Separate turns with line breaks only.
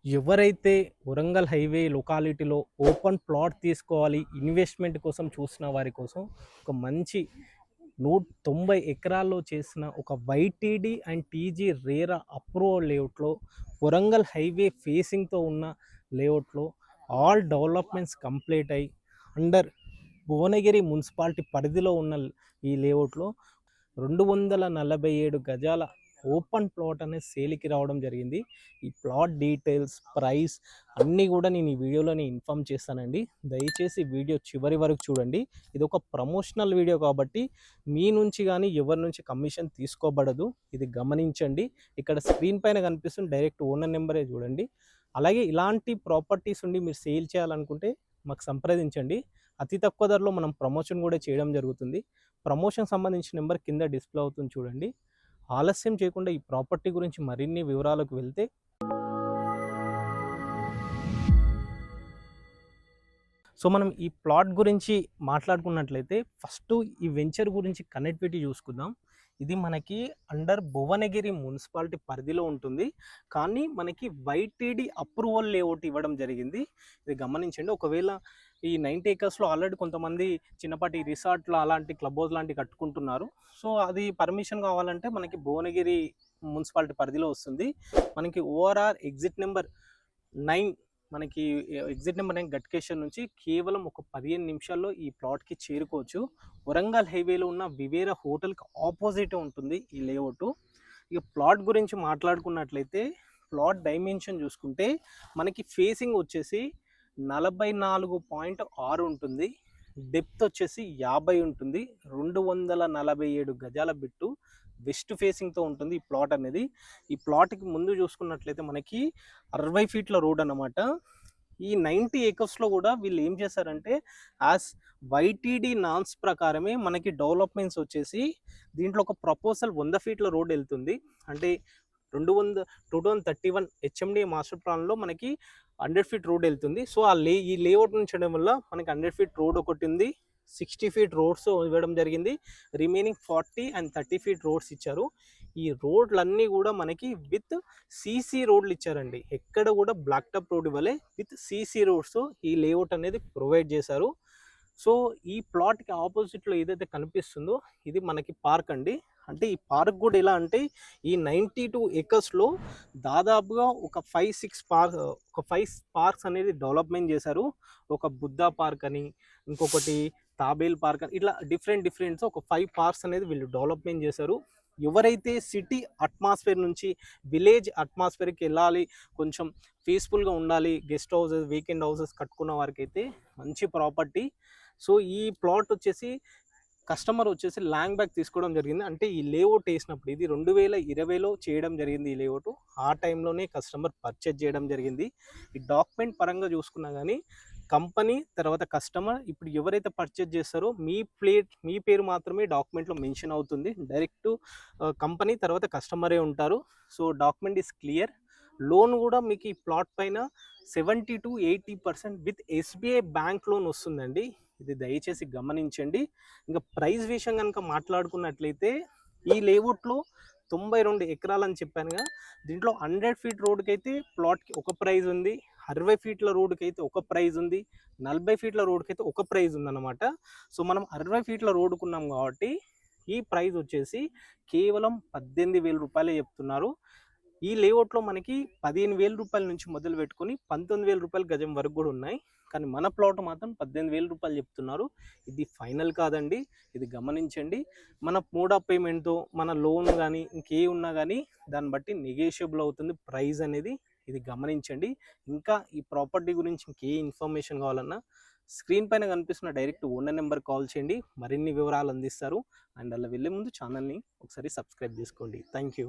ఎవరైతే Warangal highway లొకాలిటీలో open plot తీసుకోవాలి investment కోసం చూసిన వారి కోసం ఒక మంచి 190 ఎకరాల్లో చేసిన ఒక YTD and TG RERA approval లేఅవుట్లో వరంగల్ హైవే ఫేసింగ్తో ఉన్న లేఅవుట్లో ఆల్ డెవలప్మెంట్స్ కంప్లీట్ అయ్యి అండర్ భువనగిరి మున్సిపాలిటీ పరిధిలో ఉన్న ఈ లేఅవుట్లో 247 గజాల ఓపెన్ ప్లాట్ అనేది సేల్కి రావడం జరిగింది. ఈ ప్లాట్ డీటెయిల్స్, ప్రైస్ అన్నీ కూడా నేను ఈ వీడియోలోనే ఇన్ఫామ్ చేస్తానండి. దయచేసి వీడియో చివరి వరకు చూడండి. ఇది ఒక ప్రమోషనల్ వీడియో కాబట్టి మీ నుంచి కానీ ఎవరి నుంచి కమిషన్ తీసుకోబడదు, ఇది గమనించండి. ఇక్కడ స్క్రీన్ పైన కనిపిస్తుంది డైరెక్ట్ ఓనర్ నెంబరే చూడండి. అలాగే ఇలాంటి ప్రాపర్టీస్ ఉండి మీరు సేల్ చేయాలనుకుంటే మాకు సంప్రదించండి. అతి తక్కువ ధరలో మనం ప్రమోషన్ కూడా చేయడం జరుగుతుంది. ప్రమోషన్ సంబంధించిన నెంబర్ కింద డిస్ప్లే అవుతుంది చూడండి. ఆలస్యం చేయకుండా ఈ ప్రాపర్టీ గురించి మరిన్ని వివరాలకు వెళ్తే, సో మనం ఈ ప్లాట్ గురించి మాట్లాడుకున్నట్లయితే ఫస్ట్ ఈ వెంచర్ గురించి కనెక్టివిటీ చూసుకుందాం. ఇది మనకి అండర్ భువనగిరి మున్సిపాలిటీ పరిధిలో ఉంటుంది, కానీ మనకి వైటీడీ అప్రూవల్ లేఅవుట్ ఇవ్వడం జరిగింది. ఇది గమనించండి. ఒకవేళ ఈ 90 ఏకర్స్లో ఆల్రెడీ కొంతమంది చిన్నపాటి రిసార్ట్లు అలాంటి క్లబ్ హౌస్ లాంటివి కట్టుకుంటున్నారు. సో అది పర్మిషన్ కావాలంటే మనకి భువనగిరి మున్సిపాలిటీ పరిధిలో వస్తుంది. మనకి ఓఆర్ఆర్ ఎగ్జిట్ నెంబర్ 9, మనకి ఎగ్జిట్ నెంబర్ 9 గట్కేషన్ నుంచి కేవలం ఒక 15 నిమిషాల్లో ఈ ప్లాట్కి చేరుకోవచ్చు. వరంగల్ హైవేలో ఉన్న వివేరా హోటల్కి ఆపోజిట్ ఉంటుంది ఈ లేఅవుట్. ఇక ప్లాట్ గురించి మాట్లాడుకున్నట్లయితే ప్లాట్ డైమెన్షన్ చూసుకుంటే మనకి ఫేసింగ్ వచ్చేసి 44.6 ఉంటుంది, డెప్త్ వచ్చేసి 50 ఉంటుంది, 247 గజాల బిట్టు వెస్ట్ ఫేసింగ్తో ఉంటుంది ఈ ప్లాట్ అనేది. ఈ ప్లాట్కి ముందు చూసుకున్నట్లయితే మనకి 60 ఫీట్ల రోడ్ అన్నమాట. ఈ 90 ఏకర్స్లో కూడా వీళ్ళు ఏం చేశారంటే యాజ్ వైటీడీ నామ్స్ ప్రకారమే మనకి డెవలప్మెంట్స్ వచ్చేసి దీంట్లో ఒక ప్రపోజల్ 100 ఫీట్ల రోడ్ వెళ్తుంది. అంటే 2031 హెచ్ఎండిఏ మాస్టర్ ప్లాన్లో మనకి 100 ఫీట్ రోడ్ వెళ్తుంది. సో ఈ లేఅవుట్ నుంచి వల్ల మనకి 100 ఫీట్ రోడ్ ఒకటి ఉంది, 60 ఫీట్ రోడ్స్ ఇవ్వడం జరిగింది, రిమైనింగ్ 40 అండ్ 30 ఫీట్ రోడ్స్ ఇచ్చారు. ఈ రోడ్లన్నీ కూడా మనకి విత్ సీసీ రోడ్లు ఇచ్చారండి. ఎక్కడ కూడా బ్లాక్ టాప్ రోడ్ ఇవ్వలే, విత్ సీసీ రోడ్స్ ఈ లేఅవుట్ అనేది ప్రొవైడ్ చేశారు. సో ఈ ప్లాట్కి ఆపోజిట్లో ఏదైతే కనిపిస్తుందో ఇది మనకి పార్క్ అండి. అంటే ఈ పార్క్ కూడా ఎలా అంటే ఈ 92 ఏకర్స్లో దాదాపుగా ఒక 5 పార్క్స్ అనేది డెవలప్మెంట్ చేశారు. ఒక బుద్ధా పార్క్ అని, ఇంకొకటి తాబేల్ పార్క్ అని, ఇట్లా డిఫరెంట్స్ ఒక 5 పార్క్స్ అనేది వీళ్ళు డెవలప్మెంట్ చేశారు. ఎవరైతే సిటీ అట్మాస్ఫియర్ నుంచి విలేజ్ అట్మాస్ఫియర్కి వెళ్ళాలి, కొంచెం పీస్ఫుల్గా ఉండాలి, గెస్ట్ హౌసెస్, వీకెండ్ హౌసెస్ కట్టుకున్న వారికి అయితే మంచి ప్రాపర్టీ. సో ఈ ప్లాట్ వచ్చేసి కస్టమర్ వచ్చేసి ల్యాండ్ బ్యాక్ తీసుకోవడం జరిగింది. అంటే ఈ లేఅవుట్ వేసినప్పుడు ఇది 2020లో చేయడం జరిగింది. ఈ లేఅవుట్ ఆ టైంలోనే కస్టమర్ పర్చేజ్ చేయడం జరిగింది. ఈ డాక్యుమెంట్ పరంగా చూసుకున్నా కానీ కంపెనీ తర్వాత కస్టమర్ ఇప్పుడు ఎవరైతే పర్చేజ్ చేస్తారో మీ పేరు మాత్రమే డాక్యుమెంట్లో మెన్షన్ అవుతుంది. డైరెక్ట్ కంపెనీ తర్వాత కస్టమరే ఉంటారు. So document is clear. Loan కూడా మీకు ఈ ప్లాట్ పైన 70 to 80% with SBI bank loan వస్తుందండి. ఇది దయచేసి గమనించండి. ఇంకా ప్రైస్ విషయం కనుక మాట్లాడుకున్నట్లయితే ఈ లేఅవుట్లో 92 ఎకరాలు అని చెప్పానుగా, దీంట్లో 100 ఫీట్ రోడ్కి అయితే ప్లాట్కి ఒక ప్రైజ్ ఉంది, 60 ఫీట్ల రోడ్కి అయితే ఒక ప్రైజ్ ఉంది, 40 ఫీట్ల రోడ్కి అయితే ఒక ప్రైజ్ ఉందన్నమాట. సో మనం 60 ఫీట్ల రోడ్డుకున్నాం కాబట్టి ఈ ప్రైజ్ వచ్చేసి కేవలం 18,000 రూపాయలే చెప్తున్నారు. ఈ లేఅవుట్లో మనకి 15,000 రూపాయల నుంచి మొదలు పెట్టుకొని 19,000 రూపాయల గజం వరకు కూడా ఉన్నాయి. కానీ మన ప్లాట్ మాత్రం 18,000 రూపాయలు చెప్తున్నారు. ఇది ఫైనల్ కాదండి, ఇది గమనించండి. మన మోడ్ ఆఫ్ పేమెంట్తో మన లోన్ కానీ ఇంకే ఉన్నా కానీ దాన్ని బట్టి నెగోషియబుల్ అవుతుంది ప్రైస్ అనేది. ఇది గమనించండి. ఇంకా ఈ ప్రాపర్టీ గురించి ఇంకే ఇన్ఫర్మేషన్ కావాలన్నా స్క్రీన్ పైన కనిపిస్తున్న డైరెక్ట్ ఓనర్ నెంబర్ కాల్ చేయండి, మరిన్ని వివరాలు అందిస్తారు. అండ్ అలా వెళ్ళే ముందు ఛానల్ని ఒకసారి సబ్స్క్రైబ్ చేసుకోండి. Thank you.